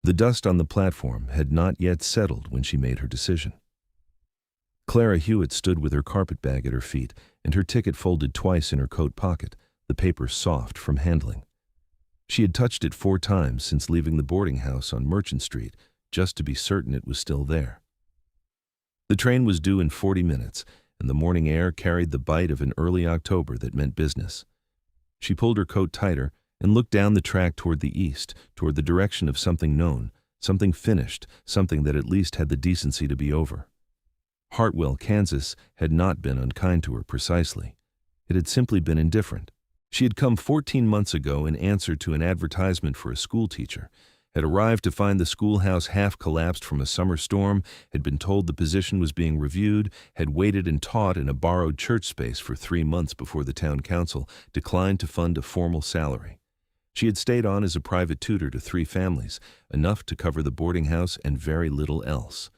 The dust on the platform had not yet settled when she made her decision. Clara Hewitt stood with her carpetbag at her feet and her ticket folded twice in her coat pocket, the paper soft from handling. She had touched it 4 times since leaving the boarding house on Merchant Street, just to be certain it was still there. The train was due in 40 minutes, and the morning air carried the bite of an early October that meant business. She pulled her coat tighter and looked down the track toward the east, toward the direction of something known, something finished, something that at least had the decency to be over. Hartwell, Kansas, had not been unkind to her precisely. It had simply been indifferent. She had come 14 months ago in answer to an advertisement for a school teacher, had arrived to find the schoolhouse half collapsed from a summer storm, had been told the position was being reviewed, had waited and taught in a borrowed church space for 3 months before the town council declined to fund a formal salary. She had stayed on as a private tutor to 3 families, enough to cover the boarding house and very little else.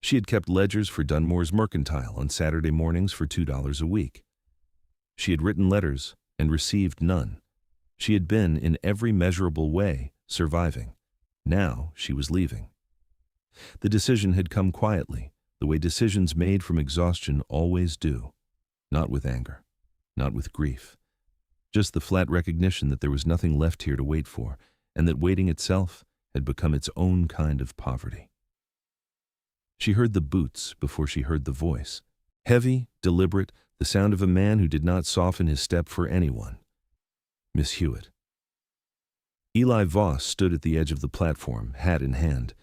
She had kept ledgers for Dunmore's Mercantile on Saturday mornings for $2 a week. She had written letters and received none. She had been, in every measurable way, surviving. Now she was leaving. The decision had come quietly, the way decisions made from exhaustion always do. Not with anger, not with grief. Just the flat recognition that there was nothing left here to wait for, and that waiting itself had become its own kind of poverty. She heard the boots before she heard the voice. Heavy, deliberate, the sound of a man who did not soften his step for anyone. Miss Hewitt. Eli Voss stood at the edge of the platform, hat in hand.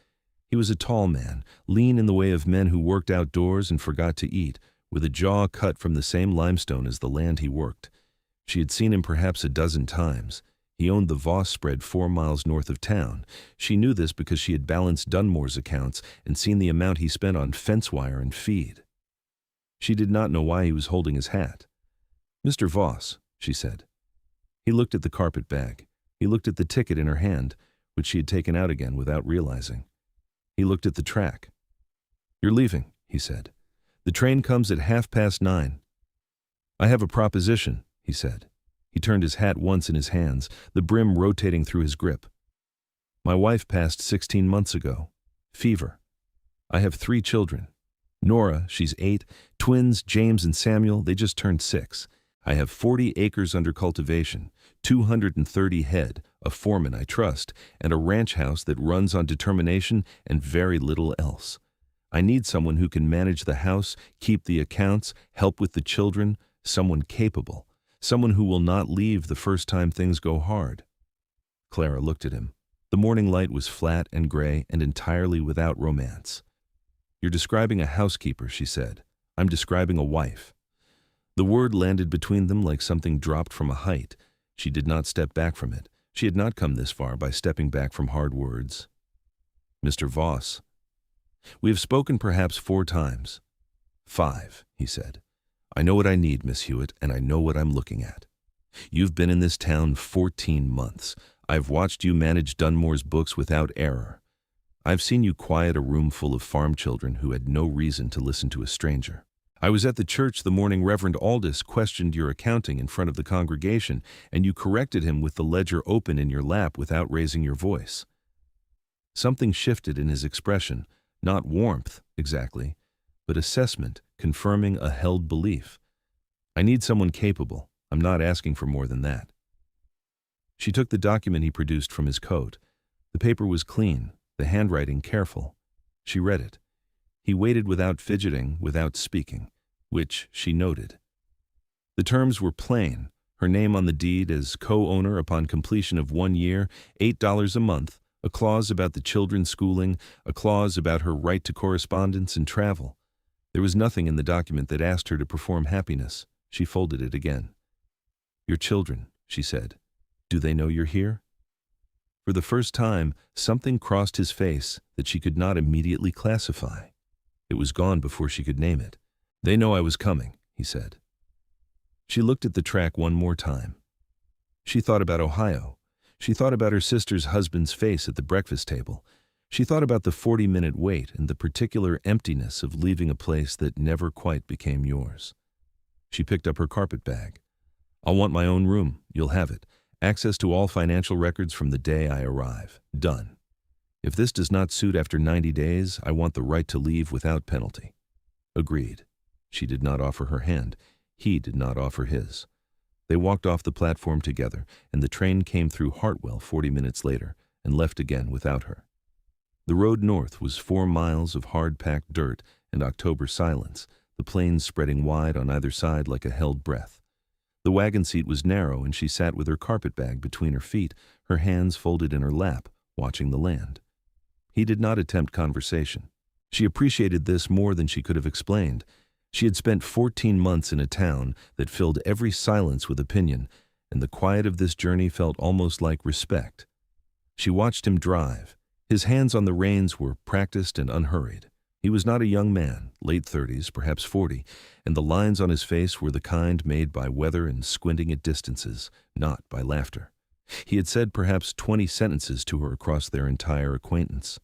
He was a tall man, lean in the way of men who worked outdoors and forgot to eat, with a jaw cut from the same limestone as the land he worked. She had seen him perhaps a dozen times. He owned the Voss spread 4 miles north of town. She knew this because she had balanced Dunmore's accounts and seen the amount he spent on fence wire and feed. She did not know why he was holding his hat. "Mr. Voss," she said. He looked at the carpet bag. He looked at the ticket in her hand, which she had taken out again without realizing. He looked at the track. "You're leaving," he said. "The train comes at 9:30. "I have a proposition," he said. He turned his hat once in his hands, the brim rotating through his grip. "My wife passed 16 months ago. Fever. I have 3 children. Nora, she's 8, twins James and Samuel, they just turned 6. I have 40 acres under cultivation, 230 head, a foreman I trust, and a ranch house that runs on determination and very little else. I need someone who can manage the house, keep the accounts, help with the children, someone capable. Someone who will not leave the first time things go hard." Clara looked at him. The morning light was flat and gray and entirely without romance. "You're describing a housekeeper," she said. "I'm describing a wife." The word landed between them like something dropped from a height. She did not step back from it. She had not come this far by stepping back from hard words. "Mr. Voss." "We have spoken perhaps 4 times. 5, he said. "I know what I need, Miss Hewitt, and I know what I'm looking at. You've been in this town 14 months. I've watched you manage Dunmore's books without error. I've seen you quiet a room full of farm children who had no reason to listen to a stranger. I was at the church the morning Reverend Aldous questioned your accounting in front of the congregation, and you corrected him with the ledger open in your lap without raising your voice." Something shifted in his expression, not warmth, exactly, but assessment, confirming a held belief. "I need someone capable. I'm not asking for more than that." She took the document he produced from his coat. The paper was clean, the handwriting careful. She read it. He waited without fidgeting, without speaking, which she noted. The terms were plain, her name on the deed as co-owner upon completion of 1 year, $8 a month, a clause about the children's schooling, a clause about her right to correspondence and travel. There was nothing in the document that asked her to perform happiness. She folded it again. "Your children," she said. "Do they know you're here?" For the first time, something crossed his face that she could not immediately classify. It was gone before she could name it. "They know I was coming," he said. She looked at the track one more time. She thought about Ohio. She thought about her sister's husband's face at the breakfast table. She thought about the 40-minute wait and the particular emptiness of leaving a place that never quite became yours. She picked up her carpet bag. "I'll want my own room. You'll have it. Access to all financial records from the day I arrive. Done." If this does not suit after 90 days, I want the right to leave without penalty." Agreed. She did not offer her hand. He did not offer his. They walked off the platform together, and the train came through Hartwell 40 minutes later and left again without her. The road north was 4 miles of hard-packed dirt and October silence, the plains spreading wide on either side like a held breath. The wagon seat was narrow, and she sat with her carpetbag between her feet, her hands folded in her lap, watching the land. He did not attempt conversation. She appreciated this more than she could have explained. She had spent 14 months in a town that filled every silence with opinion, and the quiet of this journey felt almost like respect. She watched him drive. His hands on the reins were practiced and unhurried. He was not a young man, late 30s, perhaps 40, and the lines on his face were the kind made by weather and squinting at distances, not by laughter. He had said perhaps 20 sentences to her across their entire acquaintance.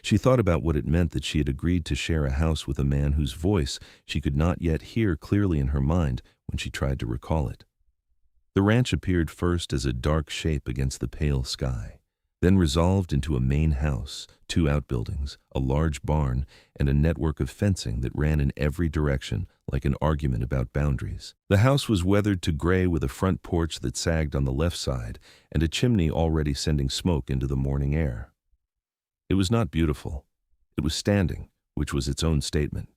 She thought about what it meant that she had agreed to share a house with a man whose voice she could not yet hear clearly in her mind when she tried to recall it. The ranch appeared first as a dark shape against the pale sky, then resolved into a main house, 2 outbuildings, a large barn, and a network of fencing that ran in every direction like an argument about boundaries. The house was weathered to gray with a front porch that sagged on the left side and a chimney already sending smoke into the morning air. It was not beautiful. It was standing, which was its own statement.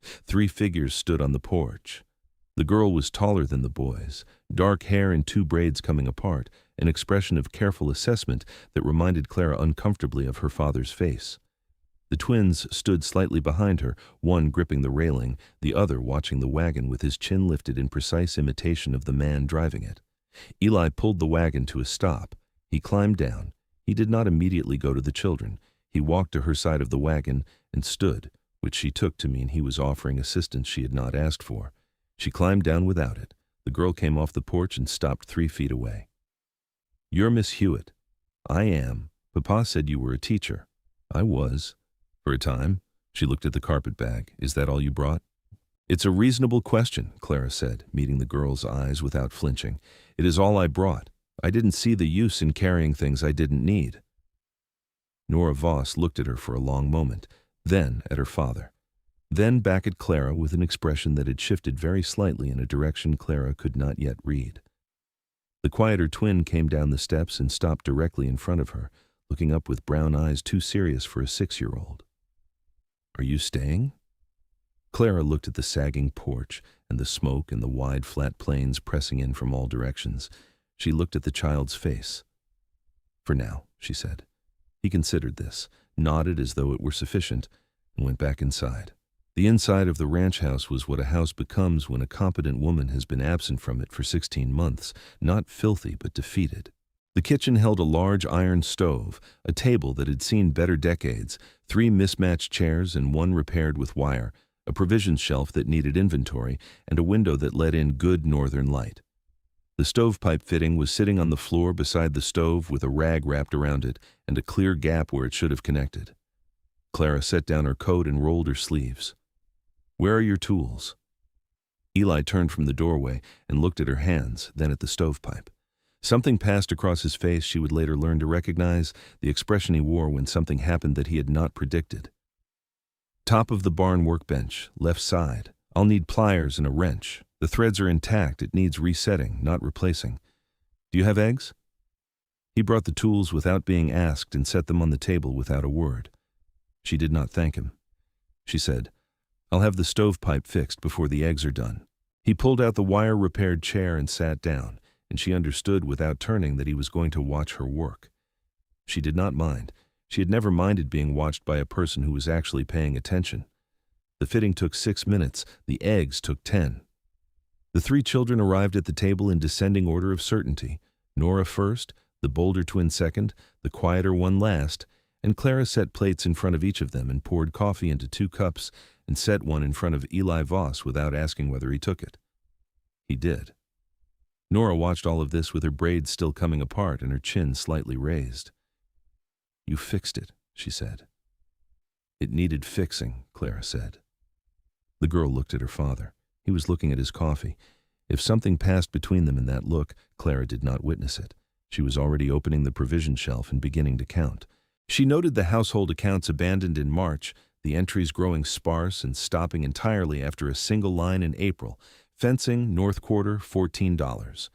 3 figures stood on the porch. The girl was taller than the boys, dark hair in 2 braids coming apart, an expression of careful assessment that reminded Clara uncomfortably of her father's face. The twins stood slightly behind her, one gripping the railing, the other watching the wagon with his chin lifted in precise imitation of the man driving it. Eli pulled the wagon to a stop. He climbed down. He did not immediately go to the children. He walked to her side of the wagon and stood, which she took to mean he was offering assistance she had not asked for. She climbed down without it. The girl came off the porch and stopped 3 feet away. "You're Miss Hewitt." "I am. Papa said you were a teacher." "I was. For a time." She looked at the carpetbag. "Is that all you brought?" "It's a reasonable question," Clara said, meeting the girl's eyes without flinching. "It is all I brought. I didn't see the use in carrying things I didn't need." Nora Voss looked at her for a long moment, then at her father, then back at Clara with an expression that had shifted very slightly in a direction Clara could not yet read. The quieter twin came down the steps and stopped directly in front of her, looking up with brown eyes too serious for a 6-year-old. "Are you staying?" Clara looked at the sagging porch and the smoke and the wide flat plains pressing in from all directions. She looked at the child's face. "For now," she said. He considered this, nodded as though it were sufficient, and went back inside. The inside of the ranch house was what a house becomes when a competent woman has been absent from it for 16 months, not filthy but defeated. The kitchen held a large iron stove, a table that had seen better decades, 3 mismatched chairs and 1 repaired with wire, a provisions shelf that needed inventory, and a window that let in good northern light. The stovepipe fitting was sitting on the floor beside the stove with a rag wrapped around it and a clear gap where it should have connected. Clara set down her coat and rolled her sleeves. "Where are your tools?" Eli turned from the doorway and looked at her hands, then at the stovepipe. Something passed across his face she would later learn to recognize, the expression he wore when something happened that he had not predicted. "Top of the barn workbench, left side. I'll need pliers and a wrench. The threads are intact. It needs resetting, not replacing. Do you have eggs?" He brought the tools without being asked and set them on the table without a word. She did not thank him. She said, "I'll have the stovepipe fixed before the eggs are done." He pulled out the wire-repaired chair and sat down, and she understood without turning that he was going to watch her work. She did not mind. She had never minded being watched by a person who was actually paying attention. The fitting took 6 minutes. The eggs took 10. The 3 children arrived at the table in descending order of certainty. Nora first, the bolder twin second, the quieter one last, and Clara set plates in front of each of them and poured coffee into 2 cups and set one in front of Eli Voss without asking whether he took it. He did. Nora watched all of this with her braids still coming apart and her chin slightly raised. "You fixed it," she said. "It needed fixing," Clara said. The girl looked at her father. He was looking at his coffee. If something passed between them in that look, Clara did not witness it. She was already opening the provision shelf and beginning to count. She noted the household accounts abandoned in March, the entries growing sparse and stopping entirely after a single line in April. Fencing, North Quarter, $14.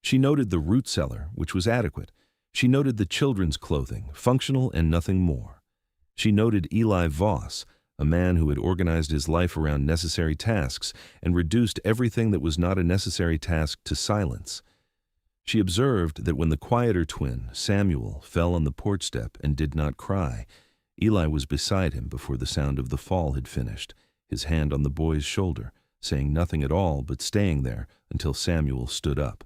She noted the root cellar, which was adequate. She noted the children's clothing, functional and nothing more. She noted Eli Voss, a man who had organized his life around necessary tasks and reduced everything that was not a necessary task to silence. She observed that when the quieter twin, Samuel, fell on the porch step and did not cry, Eli was beside him before the sound of the fall had finished, his hand on the boy's shoulder, saying nothing at all but staying there until Samuel stood up.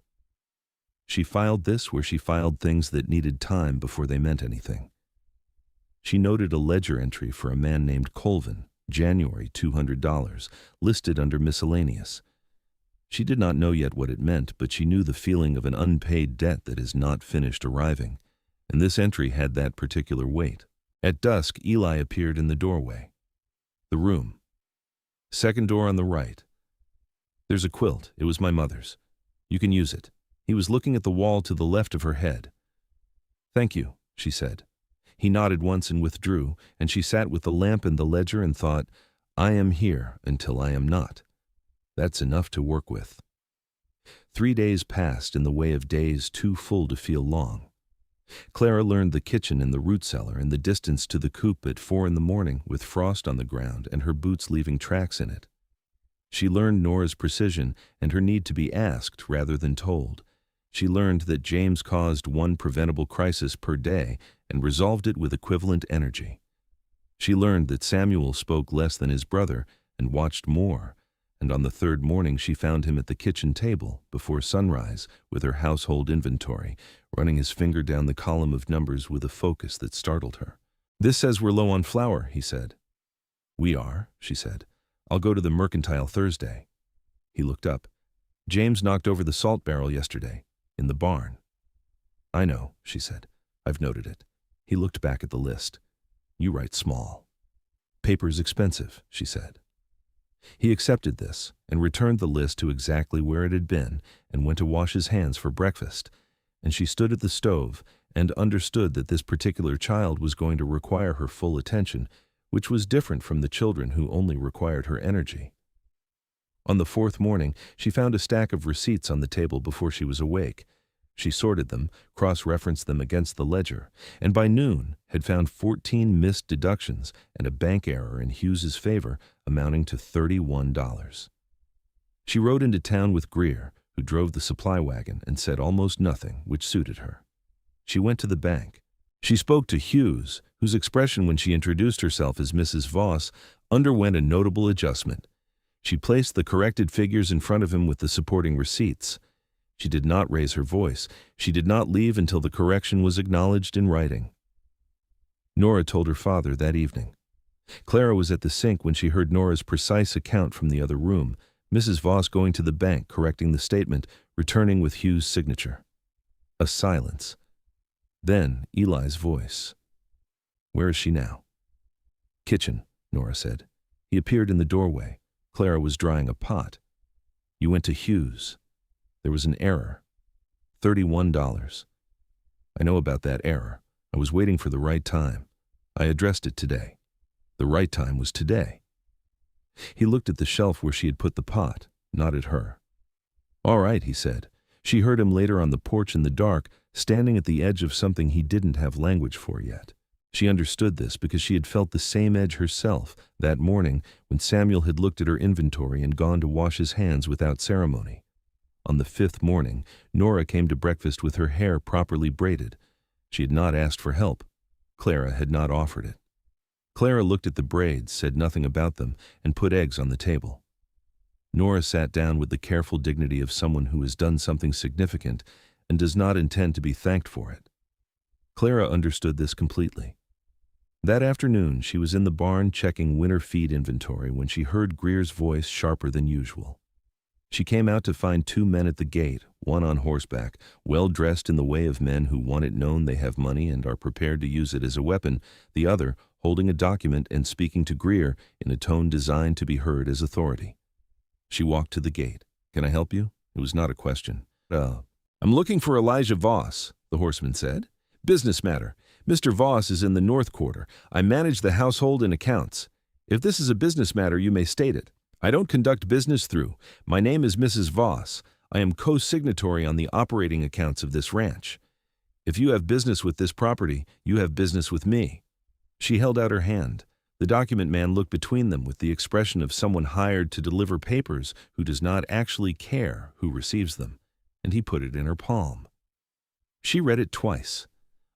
She filed this where she filed things that needed time before they meant anything. She noted a ledger entry for a man named Colvin, January, $200, listed under miscellaneous. She did not know yet what it meant, but she knew the feeling of an unpaid debt that is not finished arriving, and this entry had that particular weight. At dusk, Eli appeared in the doorway. The room. Second door on the right. There's a quilt. It was my mother's. You can use it. He was looking at the wall to the left of her head. Thank you, she said. He nodded once and withdrew, and she sat with the lamp and the ledger and thought, I am here until I am not. That's enough to work with. 3 days passed in the way of days too full to feel long. Clara learned the kitchen and the root cellar and the distance to the coop at 4 a.m. with frost on the ground and her boots leaving tracks in it. She learned Nora's precision and her need to be asked rather than told. She learned that James caused one preventable crisis per day and resolved it with equivalent energy. She learned that Samuel spoke less than his brother and watched more, and on the third morning she found him at the kitchen table before sunrise with her household inventory, running his finger down the column of numbers with a focus that startled her. This says we're low on flour, he said. We are, she said. I'll go to the mercantile Thursday. He looked up. James knocked over the salt barrel yesterday, in the barn. I know, she said. I've noted it. He looked back at the list. You write small. Paper's expensive, she said. He accepted this and returned the list to exactly where it had been and went to wash his hands for breakfast, and she stood at the stove and understood that this particular child was going to require her full attention, which was different from the children who only required her energy. On the fourth morning, she found a stack of receipts on the table before she was awake. She sorted them, cross-referenced them against the ledger, and by noon had found 14 missed deductions and a bank error in Hughes's favor amounting to $31. She rode into town with Greer, who drove the supply wagon, and said almost nothing, which suited her. She went to the bank. She spoke to Hughes, whose expression when she introduced herself as Mrs. Voss underwent a notable adjustment. She placed the corrected figures in front of him with the supporting receipts. She did not raise her voice. She did not leave until the correction was acknowledged in writing. Nora told her father that evening. Clara was at the sink when she heard Nora's precise account from the other room, Mrs. Voss going to the bank, correcting the statement, returning with Hugh's signature. A silence. Then Eli's voice. Where is she now? Kitchen, Nora said. He appeared in the doorway. Clara was drying a pot. You went to Hughes. There was an error. $31. I know about that error. I was waiting for the right time. I addressed it today. The right time was today. He looked at the shelf where she had put the pot, not at her. All right, he said. She heard him later on the porch in the dark, standing at the edge of something he didn't have language for yet. She understood this because she had felt the same edge herself that morning when Samuel had looked at her inventory and gone to wash his hands without ceremony. On the fifth morning, Nora came to breakfast with her hair properly braided. She had not asked for help. Clara had not offered it. Clara looked at the braids, said nothing about them, and put eggs on the table. Nora sat down with the careful dignity of someone who has done something significant and does not intend to be thanked for it. Clara understood this completely. That afternoon, she was in the barn checking winter feed inventory when she heard Greer's voice sharper than usual. She came out to find 2 men at the gate, one on horseback, well dressed in the way of men who want it known they have money and are prepared to use it as a weapon, the other holding a document and speaking to Greer in a tone designed to be heard as authority. She walked to the gate. Can I help you? It was not a question. I'm looking for Elijah Voss, the horseman said. Business matter. Mr. Voss is in the North Quarter. I manage the household and accounts. If this is a business matter, you may state it. I don't conduct business through. My name is Mrs. Voss. I am co-signatory on the operating accounts of this ranch. If you have business with this property, you have business with me." She held out her hand. The document man looked between them with the expression of someone hired to deliver papers who does not actually care who receives them, and he put it in her palm. She read it twice.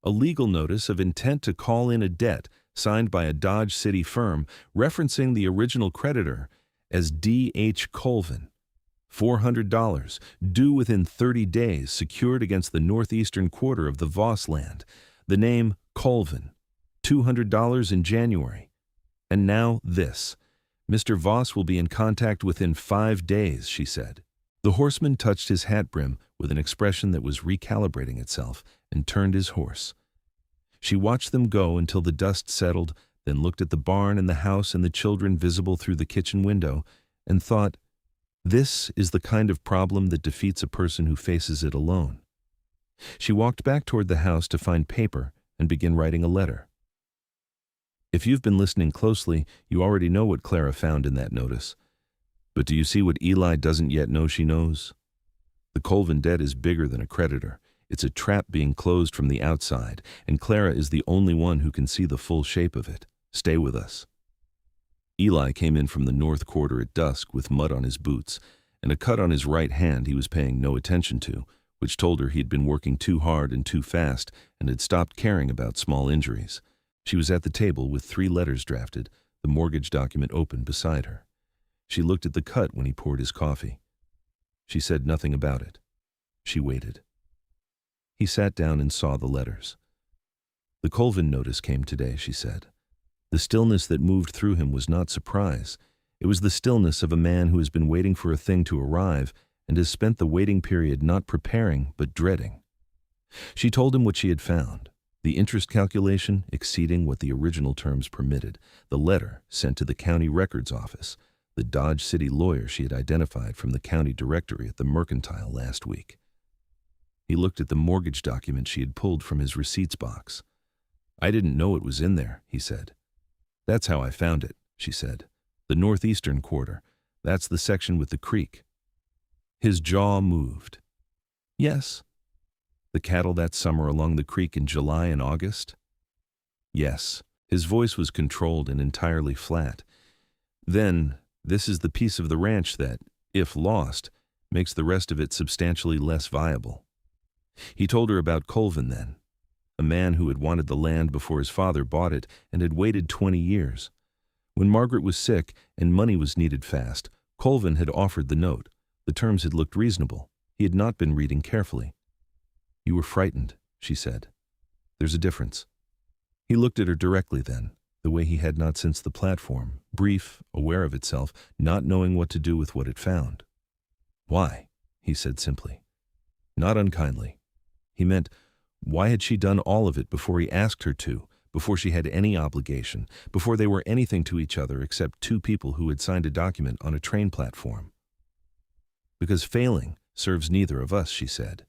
A legal notice of intent to call in a debt signed by a Dodge City firm referencing the original creditor as D.H. Colvin. $400, due within 30 days, secured against the northeastern quarter of the Voss land. The name Colvin. $200 in January. And now this. Mr. Voss will be in contact within 5 days, she said. The horseman touched his hat brim with an expression that was recalibrating itself and turned his horse. She watched them go until the dust settled, then looked at the barn and the house and the children visible through the kitchen window, and thought, this is the kind of problem that defeats a person who faces it alone. She walked back toward the house to find paper and begin writing a letter. If you've been listening closely, you already know what Clara found in that notice. But do you see what Eli doesn't yet know she knows? The Colvin debt is bigger than a creditor. It's a trap being closed from the outside, and Clara is the only one who can see the full shape of it. Stay with us. Eli came in from the North Quarter at dusk with mud on his boots and a cut on his right hand he was paying no attention to, which told her he'd been working too hard and too fast and had stopped caring about small injuries. She was at the table with 3 letters drafted, the mortgage document open beside her. She looked at the cut when he poured his coffee. She said nothing about it. She waited. He sat down and saw the letters. The Colvin notice came today, she said. The stillness that moved through him was not surprise. It was the stillness of a man who has been waiting for a thing to arrive and has spent the waiting period not preparing but dreading. She told him what she had found. The interest calculation exceeding what the original terms permitted, the letter sent to the county records office, the Dodge City lawyer she had identified from the county directory at the Mercantile last week. He looked at the mortgage document she had pulled from his receipts box. "I didn't know it was in there," he said. "That's how I found it," she said. "The northeastern quarter. That's the section with the creek." His jaw moved. "Yes." "The cattle that summer along the creek in July and August?" "Yes." His voice was controlled and entirely flat. "Then, this is the piece of the ranch that, if lost, makes the rest of it substantially less viable." He told her about Colvin then, a man who had wanted the land before his father bought it and had waited 20 years. When Margaret was sick and money was needed fast, Colvin had offered the note. The terms had looked reasonable. He had not been reading carefully. "You were frightened," she said. "There's a difference." He looked at her directly then, the way he had not since the platform, brief, aware of itself, not knowing what to do with what it found. "Why?" he said simply. Not unkindly. He meant, why had she done all of it before he asked her to, before she had any obligation, before they were anything to each other except 2 people who had signed a document on a train platform? "Because failing serves neither of us," she said.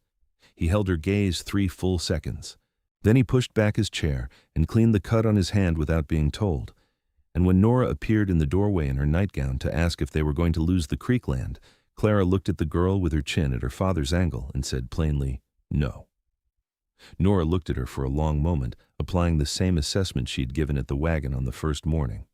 He held her gaze 3 full seconds. Then he pushed back his chair and cleaned the cut on his hand without being told. And when Nora appeared in the doorway in her nightgown to ask if they were going to lose the creek land, Clara looked at the girl with her chin at her father's angle and said plainly, "No." Nora looked at her for a long moment, applying the same assessment she'd given at the wagon on the first morning.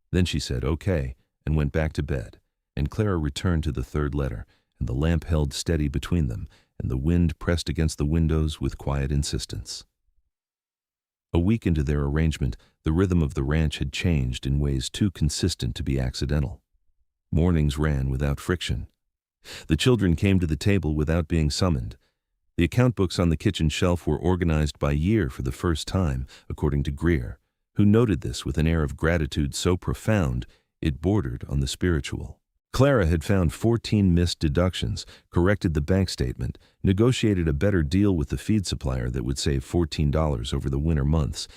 Then she said, "Okay," and went back to bed, and Clara returned to the 3rd letter, and the lamp held steady between them, and the wind pressed against the windows with quiet insistence. A week into their arrangement, the rhythm of the ranch had changed in ways too consistent to be accidental. Mornings ran without friction. The children came to the table without being summoned. The account books on the kitchen shelf were organized by year for the first time, according to Greer, who noted this with an air of gratitude so profound it bordered on the spiritual. Clara had found 14 missed deductions, corrected the bank statement, negotiated a better deal with the feed supplier that would save $14 over the winter months,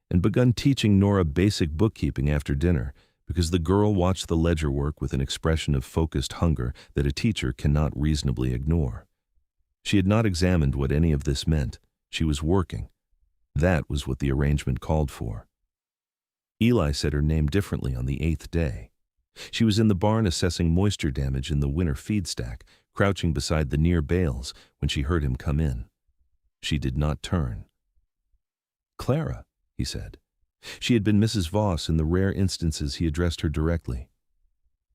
and begun teaching Nora basic bookkeeping after dinner, because the girl watched the ledger work with an expression of focused hunger that a teacher cannot reasonably ignore. She had not examined what any of this meant. She was working. That was what the arrangement called for. Eli said her name differently on the 8th day. She was in the barn assessing moisture damage in the winter feed stack, crouching beside the near bales when she heard him come in. She did not turn. "Clara," he said. She had been Mrs. Voss in the rare instances he addressed her directly.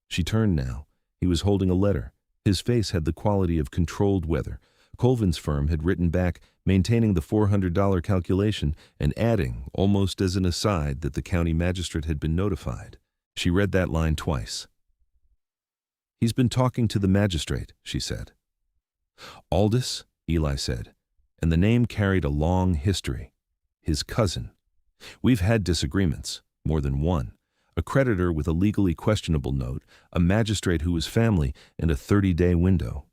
She turned now. He was holding a letter. His face had the quality of controlled weather. Colvin's firm had written back, maintaining the $400 calculation and adding, almost as an aside, that the county magistrate had been notified. She read that line twice. "He's been talking to the magistrate," she said. "Aldous," Eli said, and the name carried a long history. His cousin. "We've had disagreements, more than one. A creditor with a legally questionable note, a magistrate who was family, and a 30-day window."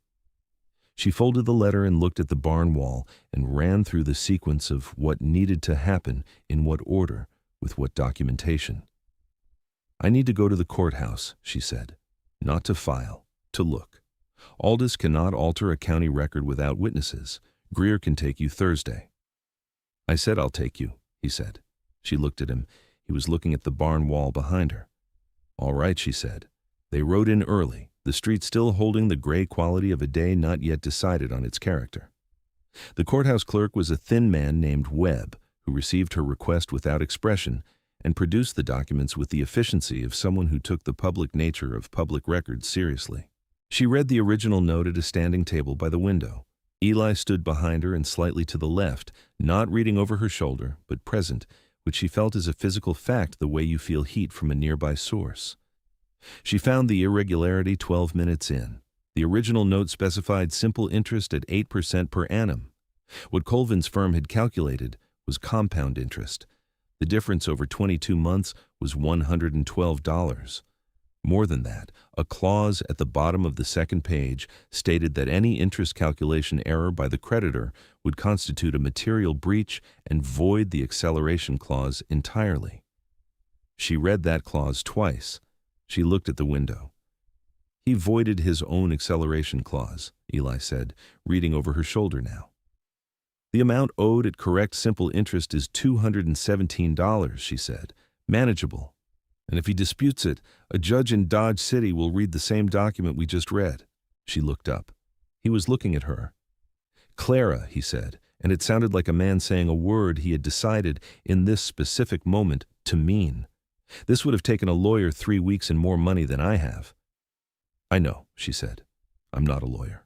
She folded the letter and looked at the barn wall and ran through the sequence of what needed to happen, in what order, with what documentation. "I need to go to the courthouse," she said. "Not to file, to look. Aldous cannot alter a county record without witnesses. Greer can take you Thursday." "I said I'll take you," he said. She looked at him. He was looking at the barn wall behind her. "All right," she said. They rode in early, the street still holding the gray quality of a day not yet decided on its character. The courthouse clerk was a thin man named Webb, who received her request without expression and produced the documents with the efficiency of someone who took the public nature of public records seriously. She read the original note at a standing table by the window. Eli stood behind her and slightly to the left, not reading over her shoulder, but present, which she felt as a physical fact the way you feel heat from a nearby source. She found the irregularity 12 minutes in. The original note specified simple interest at 8% per annum. What Colvin's firm had calculated was compound interest. The difference over 22 months was $112. More than that, a clause at the bottom of the second page stated that any interest calculation error by the creditor would constitute a material breach and void the acceleration clause entirely. She read that clause twice. She looked at the window. "He voided his own acceleration clause," Eli said, reading over her shoulder now. "The amount owed at correct simple interest is $217, she said. "Manageable. And if he disputes it, a judge in Dodge City will read the same document we just read." She looked up. He was looking at her. "Clara," he said, and it sounded like a man saying a word he had decided in this specific moment to mean. "This would have taken a lawyer 3 weeks and more money than I have." "I know," she said. "I'm not a lawyer."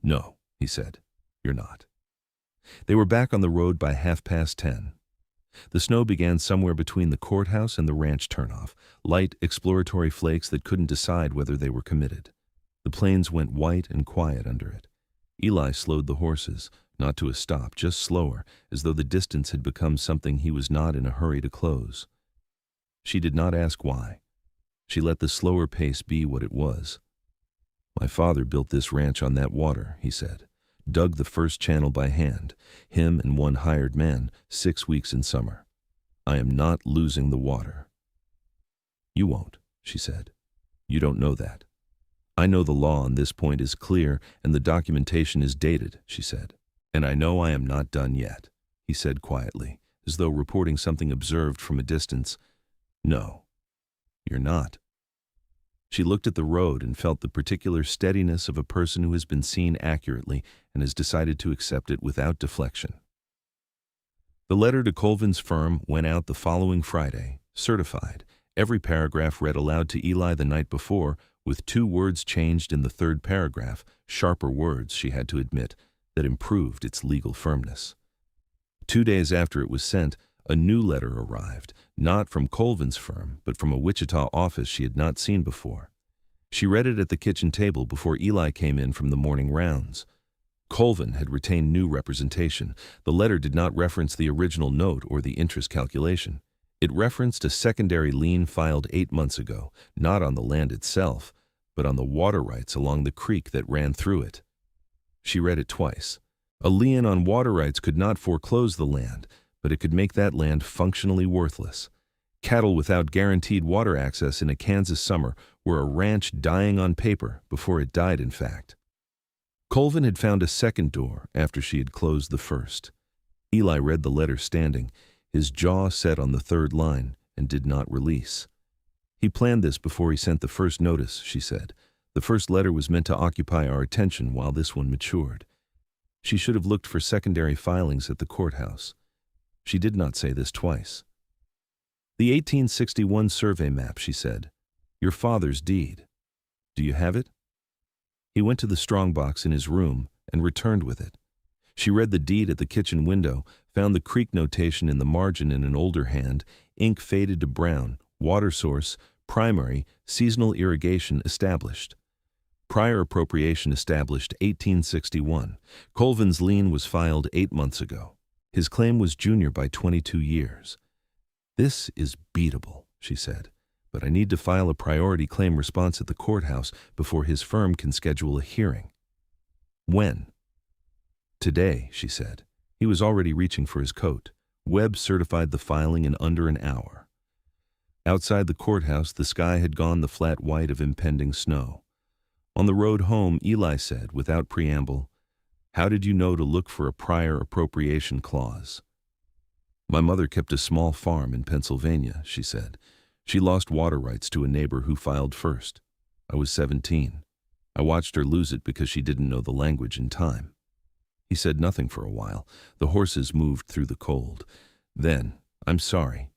"No," he said. "You're not." They were back on the road by 10:30. The snow began somewhere between the courthouse and the ranch turnoff, light exploratory flakes that couldn't decide whether they were committed. The plains went white and quiet under it. Eli slowed the horses, not to a stop, just slower, as though the distance had become something he was not in a hurry to close. She did not ask why. She let the slower pace be what it was. "My father built this ranch on that water," he said. "Dug the first channel by hand, him and one hired man, 6 weeks in summer. I am not losing the water." "You won't," she said. "You don't know that." "I know the law on this point is clear and the documentation is dated," she said. "And I know I am not done yet," he said quietly, as though reporting something observed from a distance. "No, you're not." She looked at the road and felt the particular steadiness of a person who has been seen accurately and has decided to accept it without deflection. The letter to Colvin's firm went out the following Friday, certified, every paragraph read aloud to Eli the night before, with 2 words changed in the 3rd paragraph, sharper words, she had to admit, that improved its legal firmness. 2 days after it was sent, a new letter arrived, not from Colvin's firm, but from a Wichita office she had not seen before. She read it at the kitchen table before Eli came in from the morning rounds. Colvin had retained new representation. The letter did not reference the original note or the interest calculation. It referenced a secondary lien filed 8 months ago, not on the land itself, but on the water rights along the creek that ran through it. She read it twice. A lien on water rights could not foreclose the land, but it could make that land functionally worthless. Cattle without guaranteed water access in a Kansas summer were a ranch dying on paper before it died in fact. Colvin had found a second door after she had closed the first. Eli read the letter standing, his jaw set on the third line, and did not release. He planned this before he sent the first notice, she said. The first letter was meant to occupy our attention while this one matured. She should have looked for secondary filings at the courthouse. She did not say this twice. The 1861 survey map, she said. Your father's deed. Do you have it? He went to the strongbox in his room and returned with it. She read the deed at the kitchen window, found the creek notation in the margin in an older hand, ink faded to brown, water source, primary, seasonal irrigation established. Prior appropriation established 1861. Colvin's lien was filed 8 months ago. His claim was junior by 22 years. This is beatable, she said, but I need to file a priority claim response at the courthouse before his firm can schedule a hearing. When? Today, she said. He was already reaching for his coat. Webb certified the filing in under an hour. Outside the courthouse, the sky had gone the flat white of impending snow. On the road home, Eli said, without preamble, "How did you know to look for a prior appropriation clause?" My mother kept a small farm in Pennsylvania, she said. She lost water rights to a neighbor who filed first. I was 17. I watched her lose it because she didn't know the language in time. He said nothing for a while. The horses moved through the cold. Then, "I'm sorry."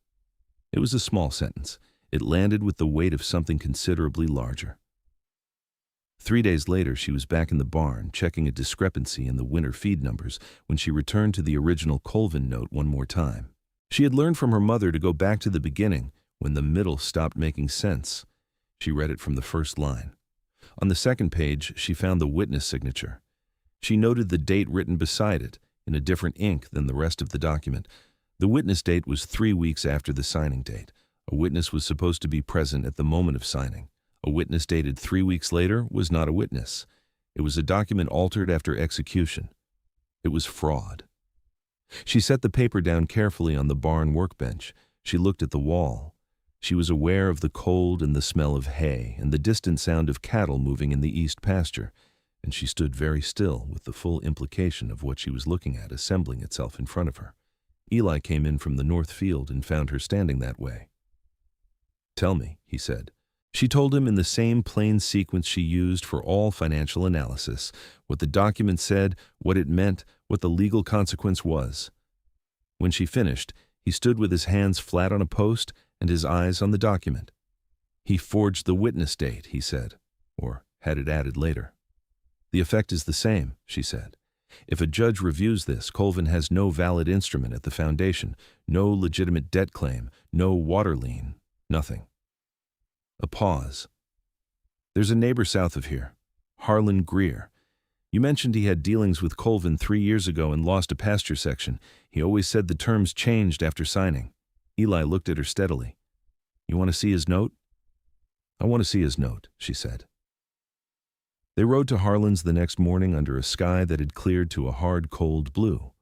It was a small sentence. It landed with the weight of something considerably larger. 3 days later, she was back in the barn, checking a discrepancy in the winter feed numbers when she returned to the original Colvin note one more time. She had learned from her mother to go back to the beginning when the middle stopped making sense. She read it from the first line. On the second page, she found the witness signature. She noted the date written beside it, in a different ink than the rest of the document. The witness date was 3 weeks after the signing date. A witness was supposed to be present at the moment of signing. A witness dated 3 weeks later was not a witness. It was a document altered after execution. It was fraud. She set the paper down carefully on the barn workbench. She looked at the wall. She was aware of the cold and the smell of hay and the distant sound of cattle moving in the east pasture, and she stood very still with the full implication of what she was looking at assembling itself in front of her. Eli came in from the north field and found her standing that way. "Tell me," he said. She told him in the same plain sequence she used for all financial analysis, what the document said, what it meant, what the legal consequence was. When she finished, he stood with his hands flat on a post and his eyes on the document. "He forged the witness date," he said, or had it added later. "The effect is the same," she said. "If a judge reviews this, Colvin has no valid instrument at the foundation, no legitimate debt claim, no water lien, nothing." A pause. "There's a neighbor south of here, Harlan Greer. You mentioned he had dealings with Colvin 3 years ago and lost a pasture section. He always said the terms changed after signing." Eli looked at her steadily. "You want to see his note?" "I want to see his note," she said. They rode to Harlan's the next morning under a sky that had cleared to a hard, cold blue.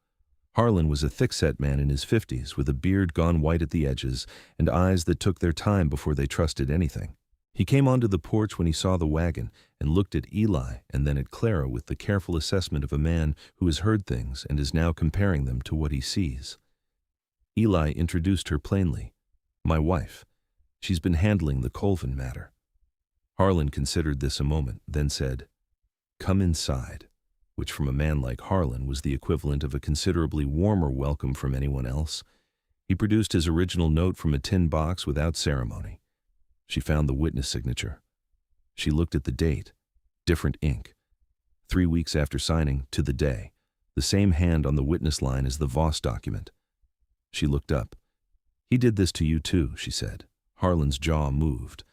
Harlan was a thick-set man in his 50s with a beard gone white at the edges and eyes that took their time before they trusted anything. He came onto the porch when he saw the wagon and looked at Eli and then at Clara with the careful assessment of a man who has heard things and is now comparing them to what he sees. Eli introduced her plainly. "My wife. She's been handling the Colvin matter." Harlan considered this a moment, then said, "Come inside," which from a man like Harlan was the equivalent of a considerably warmer welcome from anyone else. He produced his original note from a tin box without ceremony. She found the witness signature. She looked at the date. Different ink. 3 weeks after signing, to the day. The same hand on the witness line as the Voss document. She looked up. "He did this to you too," she said. Harlan's jaw moved.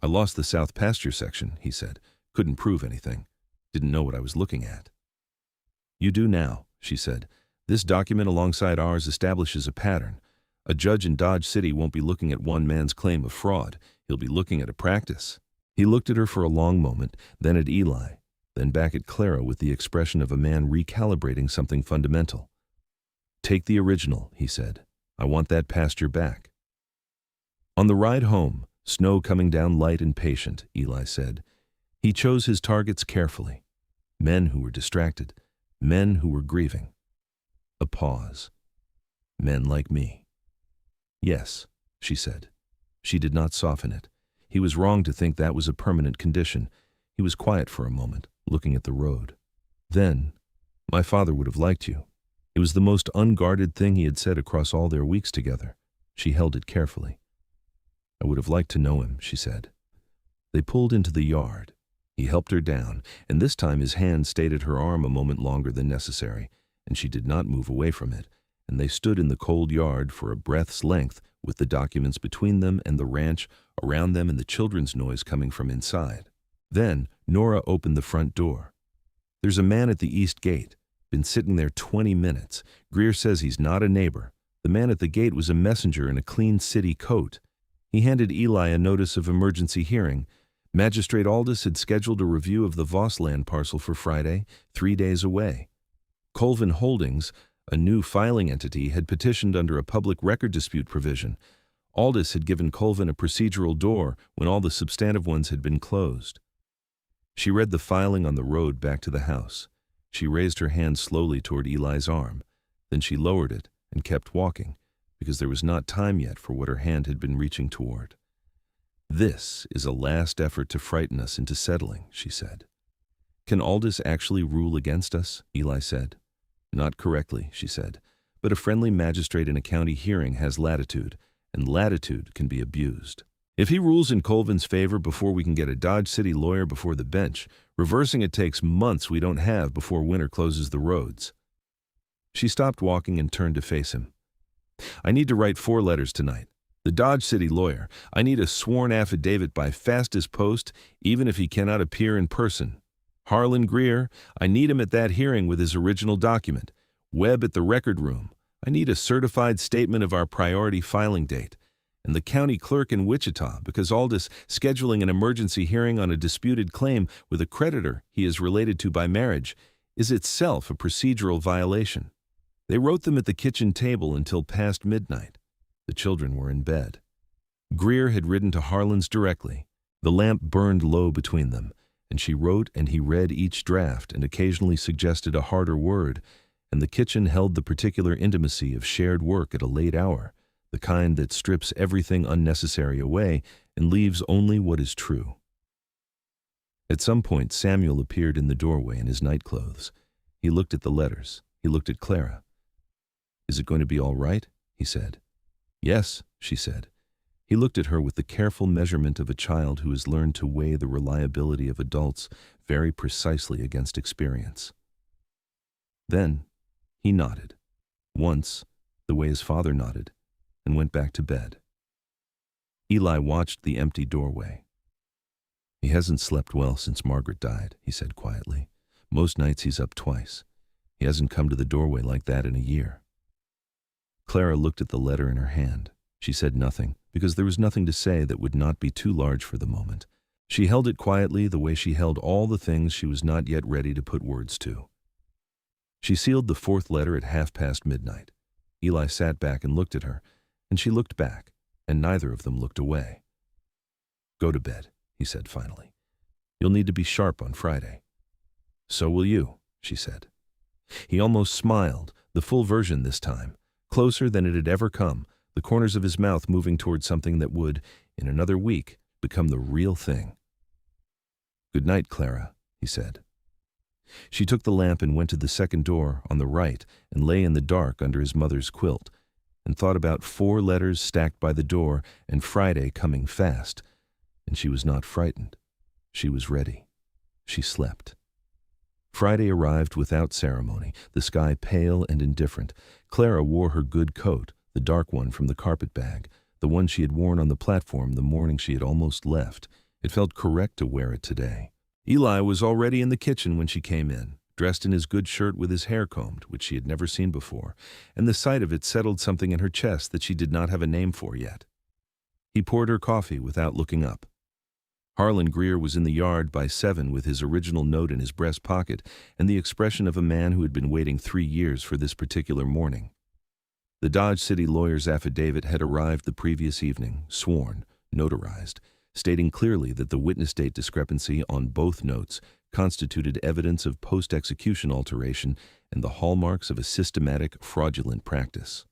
"I lost the south pasture section," he said. "Couldn't prove anything. Didn't know what I was looking at." "You do now," she said. "This document alongside ours establishes a pattern. A judge in Dodge City won't be looking at one man's claim of fraud. He'll be looking at a practice." He looked at her for a long moment, then at Eli, then back at Clara with the expression of a man recalibrating something fundamental. "Take the original," he said. "I want that pasture back." On the ride home, snow coming down light and patient, Eli said, he chose his targets carefully. Men who were distracted. Men who were grieving. A pause. Men like me. Yes, she said. She did not soften it. He was wrong to think that was a permanent condition. He was quiet for a moment, looking at the road. Then, my father would have liked you. It was the most unguarded thing he had said across all their weeks together. She held it carefully. I would have liked to know him, she said. They pulled into the yard. He helped her down, and this time his hand stayed at her arm a moment longer than necessary, and she did not move away from it, and they stood in the cold yard for a breath's length with the documents between them and the ranch around them and the children's noise coming from inside. Then Nora opened the front door. There's a man at the east gate. Been sitting there 20 minutes. Greer says he's not a neighbor. The man at the gate was a messenger in a clean city coat. He handed Eli a notice of emergency hearing. Magistrate Aldous had scheduled a review of the Voss land parcel for Friday, 3 days away. Colvin Holdings, a new filing entity, had petitioned under a public record dispute provision. Aldous had given Colvin a procedural door when all the substantive ones had been closed. She read the filing on the road back to the house. She raised her hand slowly toward Eli's arm. Then she lowered it and kept walking, because there was not time yet for what her hand had been reaching toward. This is a last effort to frighten us into settling, she said. Can Aldous actually rule against us? Eli said. Not correctly, she said, but a friendly magistrate in a county hearing has latitude, and latitude can be abused. If he rules in Colvin's favor before we can get a Dodge City lawyer before the bench, reversing it takes months we don't have before winter closes the roads. She stopped walking and turned to face him. I need to write 4 letters tonight. The Dodge City lawyer. I need a sworn affidavit by fastest post, even if he cannot appear in person. Harlan Greer. I need him at that hearing with his original document. Webb at the record room. I need a certified statement of our priority filing date. And the county clerk in Wichita, because Aldous scheduling an emergency hearing on a disputed claim with a creditor he is related to by marriage is itself a procedural violation. They wrote them at the kitchen table until past midnight. The children were in bed. Greer had ridden to Harlan's directly. The lamp burned low between them, and she wrote and he read each draft and occasionally suggested a harder word, and the kitchen held the particular intimacy of shared work at a late hour, the kind that strips everything unnecessary away and leaves only what is true. At some point, Samuel appeared in the doorway in his nightclothes. He looked at the letters. He looked at Clara. Is it going to be all right? He said. Yes, she said. He looked at her with the careful measurement of a child who has learned to weigh the reliability of adults very precisely against experience. Then he nodded, once, the way his father nodded, and went back to bed. Eli watched the empty doorway. He hasn't slept well since Margaret died, he said quietly. Most nights he's up twice. He hasn't come to the doorway like that in a year. Clara looked at the letter in her hand. She said nothing, because there was nothing to say that would not be too large for the moment. She held it quietly the way she held all the things she was not yet ready to put words to. She sealed the 4th letter at midnight. Eli sat back and looked at her, and she looked back, and neither of them looked away. Go to bed, he said finally. You'll need to be sharp on Friday. So will you, she said. He almost smiled, the full version this time, closer than it had ever come, the corners of his mouth moving toward something that would, in another week, become the real thing. Good night, Clara, he said. She took the lamp and went to the second door on the right and lay in the dark under his mother's quilt and thought about 4 letters stacked by the door and Friday coming fast. And she was not frightened. She was ready. She slept. Friday arrived without ceremony, the sky pale and indifferent. Clara wore her good coat, the dark one from the carpet bag, the one she had worn on the platform the morning she had almost left. It felt correct to wear it today. Eli was already in the kitchen when she came in, dressed in his good shirt with his hair combed, which she had never seen before, and the sight of it settled something in her chest that she did not have a name for yet. He poured her coffee without looking up. Harlan Greer was in the yard by 7 with his original note in his breast pocket and the expression of a man who had been waiting 3 years for this particular morning. The Dodge City lawyer's affidavit had arrived the previous evening, sworn, notarized, stating clearly that the witness date discrepancy on both notes constituted evidence of post-execution alteration and the hallmarks of a systematic, fraudulent practice.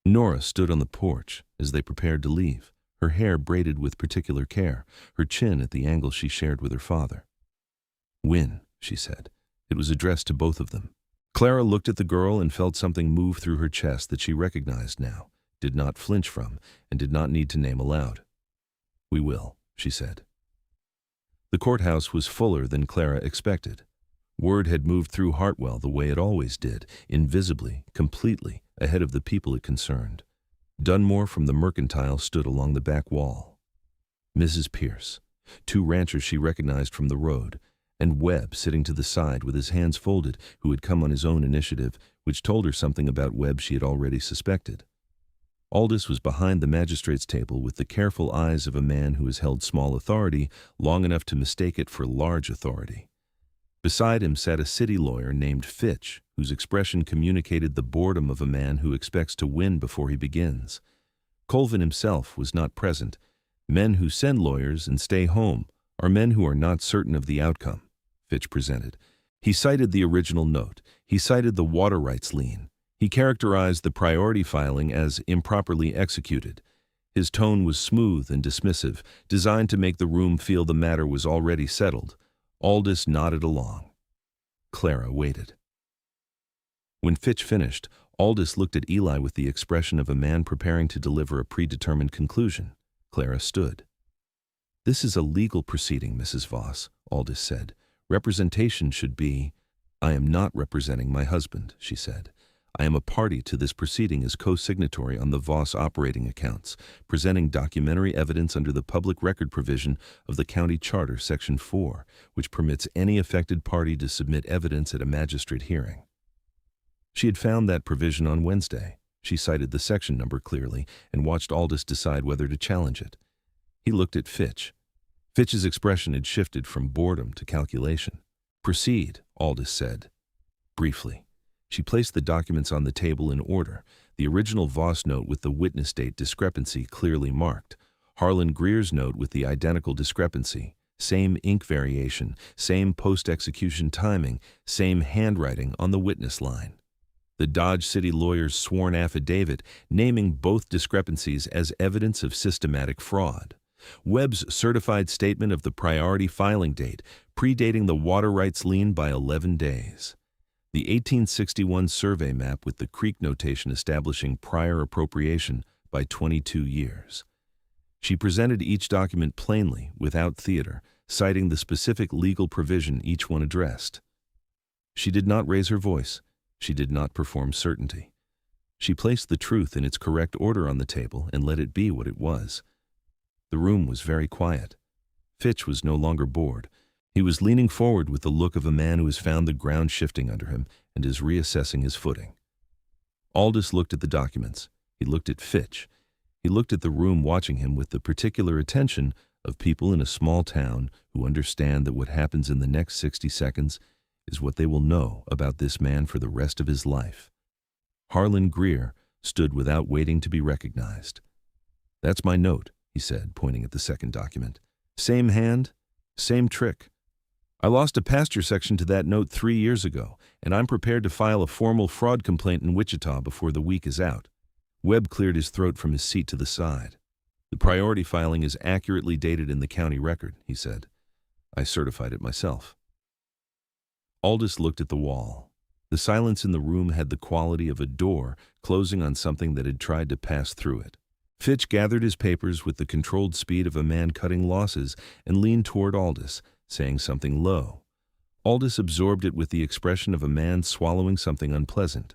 Nora stood on the porch as they prepared to leave, her hair braided with particular care, her chin at the angle she shared with her father. "Win," she said. It was addressed to both of them. Clara looked at the girl and felt something move through her chest that she recognized now, did not flinch from, and did not need to name aloud. "We will," she said. The courthouse was fuller than Clara expected. Word had moved through Hartwell the way it always did, invisibly, completely, ahead of the people it concerned. Dunmore from the Mercantile stood along the back wall. Mrs. Pierce, two ranchers she recognized from the road, and Webb sitting to the side with his hands folded, who had come on his own initiative, which told her something about Webb she had already suspected. Aldous was behind the magistrate's table with the careful eyes of a man who has held small authority long enough to mistake it for large authority. Beside him sat a city lawyer named Fitch, whose expression communicated the boredom of a man who expects to win before he begins. Colvin himself was not present. Men who send lawyers and stay home are men who are not certain of the outcome, Fitch presented. He cited the original note. He cited the water rights lien. He characterized the priority filing as improperly executed. His tone was smooth and dismissive, designed to make the room feel the matter was already settled. Aldous nodded along. Clara waited. When Fitch finished, Aldous looked at Eli with the expression of a man preparing to deliver a predetermined conclusion. Clara stood. "This is a legal proceeding, Mrs. Voss," Aldous said. "Representation should be—" "I am not representing my husband," she said. "I am a party to this proceeding as co-signatory on the Voss operating accounts, presenting documentary evidence under the public record provision of the County Charter, Section 4, which permits any affected party to submit evidence at a magistrate hearing." She had found that provision on Wednesday. She cited the section number clearly and watched Aldous decide whether to challenge it. He looked at Fitch. Fitch's expression had shifted from boredom to calculation. "Proceed," Aldous said. Briefly. She placed the documents on the table in order, the original Voss note with the witness date discrepancy clearly marked, Harlan Greer's note with the identical discrepancy, same ink variation, same post-execution timing, same handwriting on the witness line. The Dodge City lawyer's sworn affidavit naming both discrepancies as evidence of systematic fraud. Webb's certified statement of the priority filing date, predating the water rights lien by 11 days. The 1861 survey map with the creek notation establishing prior appropriation by 22 years. She presented each document plainly, without theater, citing the specific legal provision each one addressed. She did not raise her voice. She did not perform certainty. She placed the truth in its correct order on the table and let it be what it was. The room was very quiet. Fitch was no longer bored. He was leaning forward with the look of a man who has found the ground shifting under him and is reassessing his footing. Aldous looked at the documents. He looked at Fitch. He looked at the room watching him with the particular attention of people in a small town who understand that what happens in the next 60 seconds is what they will know about this man for the rest of his life. Harlan Greer stood without waiting to be recognized. "That's my note," he said, pointing at the second document. "Same hand, same trick. I lost a pasture section to that note 3 years ago, and I'm prepared to file a formal fraud complaint in Wichita before the week is out." Webb cleared his throat from his seat to the side. "The priority filing is accurately dated in the county record," he said. "I certified it myself." Aldous looked at the wall. The silence in the room had the quality of a door closing on something that had tried to pass through it. Fitch gathered his papers with the controlled speed of a man cutting losses and leaned toward Aldous, saying something low. Aldous absorbed it with the expression of a man swallowing something unpleasant.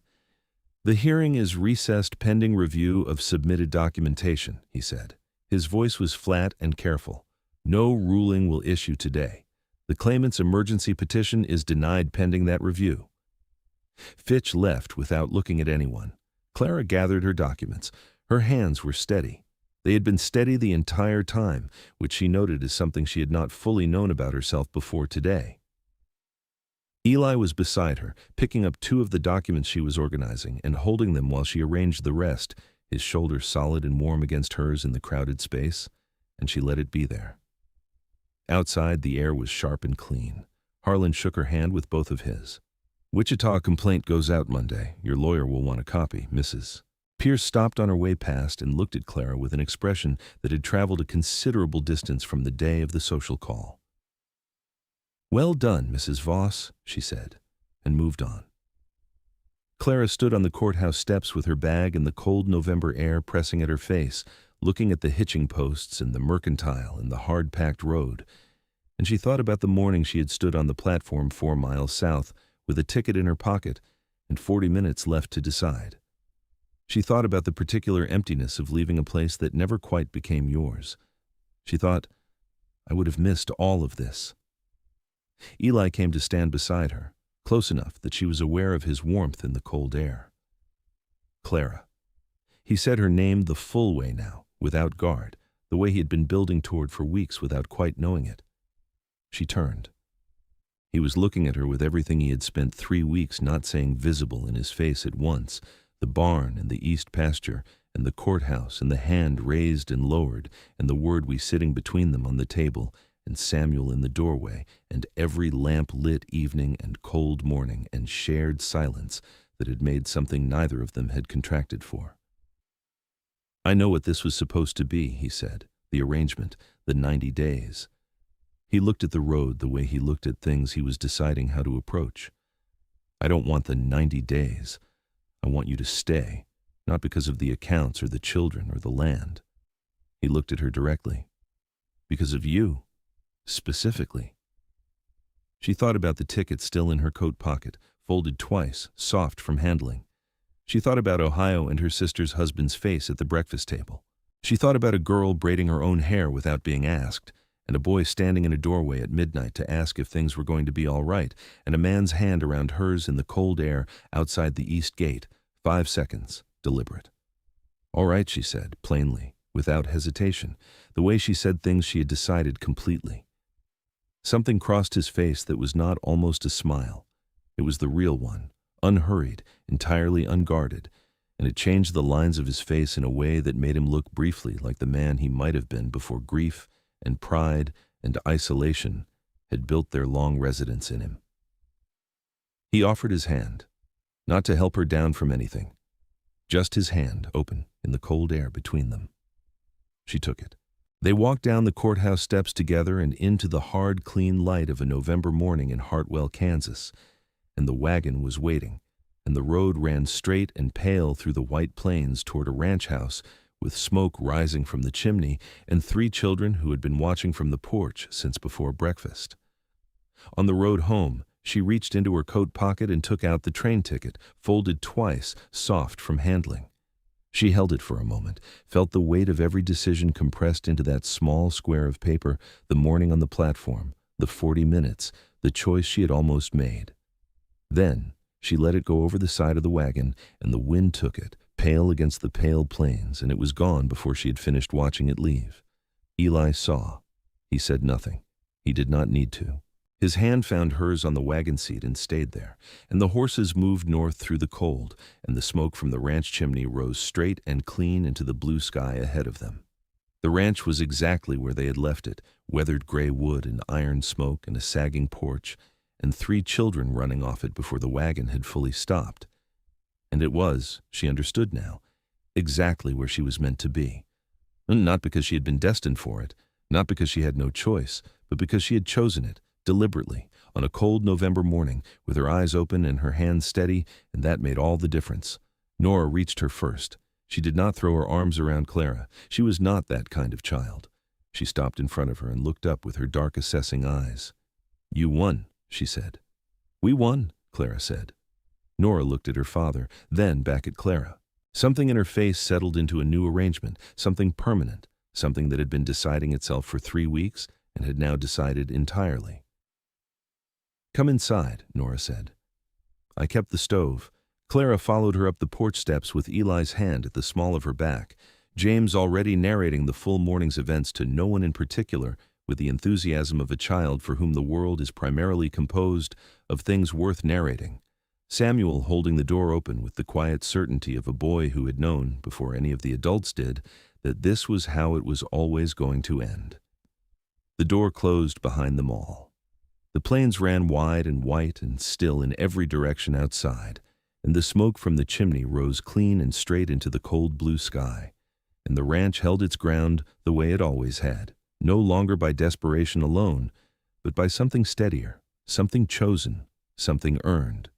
"The hearing is recessed pending review of submitted documentation," he said. His voice was flat and careful. "No ruling will issue today. The claimant's emergency petition is denied pending that review." Fitch left without looking at anyone. Clara gathered her documents. Her hands were steady. They had been steady the entire time, which she noted as something she had not fully known about herself before today. Eli was beside her, picking up 2 of the documents she was organizing and holding them while she arranged the rest, his shoulders solid and warm against hers in the crowded space, and she let it be there. Outside, the air was sharp and clean. Harlan shook her hand with both of his. "Wichita complaint goes out Monday. Your lawyer will want a copy, Mrs. Pierce stopped on her way past and looked at Clara with an expression that had traveled a considerable distance from the day of the social call. "Well done, Mrs. Voss," she said, and moved on. Clara stood on the courthouse steps with her bag and the cold November air pressing at her face, looking at the hitching posts and the mercantile and the hard-packed road, and she thought about the morning she had stood on the platform 4 miles south with a ticket in her pocket and 40 minutes left to decide. She thought about the particular emptiness of leaving a place that never quite became yours. She thought, "I would have missed all of this." Eli came to stand beside her, close enough that she was aware of his warmth in the cold air. Clara. He said her name the full way now, without guard, the way he had been building toward for weeks without quite knowing it. She turned. He was looking at her with everything he had spent 3 weeks not saying visible in his face at once, the barn and the east pasture and the courthouse and the hand raised and lowered and the word we sitting between them on the table and Samuel in the doorway and every lamp-lit evening and cold morning and shared silence that had made something neither of them had contracted for. "I know what this was supposed to be," he said, "the arrangement, the 90 days. He looked at the road the way he looked at things he was deciding how to approach. "I don't want the 90 days. I want you to stay, not because of the accounts or the children or the land." He looked at her directly. "Because of you. Specifically." She thought about the ticket still in her coat pocket, folded twice, soft from handling. She thought about Ohio and her sister's husband's face at the breakfast table. She thought about a girl braiding her own hair without being asked, and a boy standing in a doorway at midnight to ask if things were going to be all right, and a man's hand around hers in the cold air outside the east gate, 5 seconds, deliberate. "All right," she said, plainly, without hesitation, the way she said things she had decided completely. Something crossed his face that was not almost a smile. It was the real one, unhurried, entirely unguarded, and it changed the lines of his face in a way that made him look briefly like the man he might have been before grief and pride and isolation had built their long residence in him. He offered his hand, not to help her down from anything, just his hand open in the cold air between them. She took it. They walked down the courthouse steps together and into the hard, clean light of a November morning in Hartwell, Kansas, and the wagon was waiting, and the road ran straight and pale through the white plains toward a ranch house with smoke rising from the chimney and 3 children who had been watching from the porch since before breakfast. On the road home, she reached into her coat pocket and took out the train ticket, folded twice, soft from handling. She held it for a moment, felt the weight of every decision compressed into that small square of paper, the morning on the platform, the 40 minutes, the choice she had almost made. Then she let it go over the side of the wagon, and the wind took it, pale against the pale plains, and it was gone before she had finished watching it leave. Eli saw. He said nothing. He did not need to. His hand found hers on the wagon seat and stayed there, and the horses moved north through the cold, and the smoke from the ranch chimney rose straight and clean into the blue sky ahead of them. The ranch was exactly where they had left it, weathered gray wood and iron smoke and a sagging porch, and 3 children running off it before the wagon had fully stopped. And it was, she understood now, exactly where she was meant to be. Not because she had been destined for it, not because she had no choice, but because she had chosen it, deliberately, on a cold November morning, with her eyes open and her hands steady, and that made all the difference. Nora reached her first. She did not throw her arms around Clara. She was not that kind of child. She stopped in front of her and looked up with her dark, assessing eyes. "You won," she said. "We won," Clara said. Nora looked at her father, then back at Clara. Something in her face settled into a new arrangement, something permanent, something that had been deciding itself for 3 weeks and had now decided entirely. "Come inside," Nora said. "I kept the stove." Clara followed her up the porch steps with Eli's hand at the small of her back, James already narrating the full morning's events to no one in particular with the enthusiasm of a child for whom the world is primarily composed of things worth narrating. Samuel holding the door open with the quiet certainty of a boy who had known, before any of the adults did, that this was how it was always going to end. The door closed behind them all. The plains ran wide and white and still in every direction outside, and the smoke from the chimney rose clean and straight into the cold blue sky, and the ranch held its ground the way it always had, no longer by desperation alone, but by something steadier, something chosen, something earned.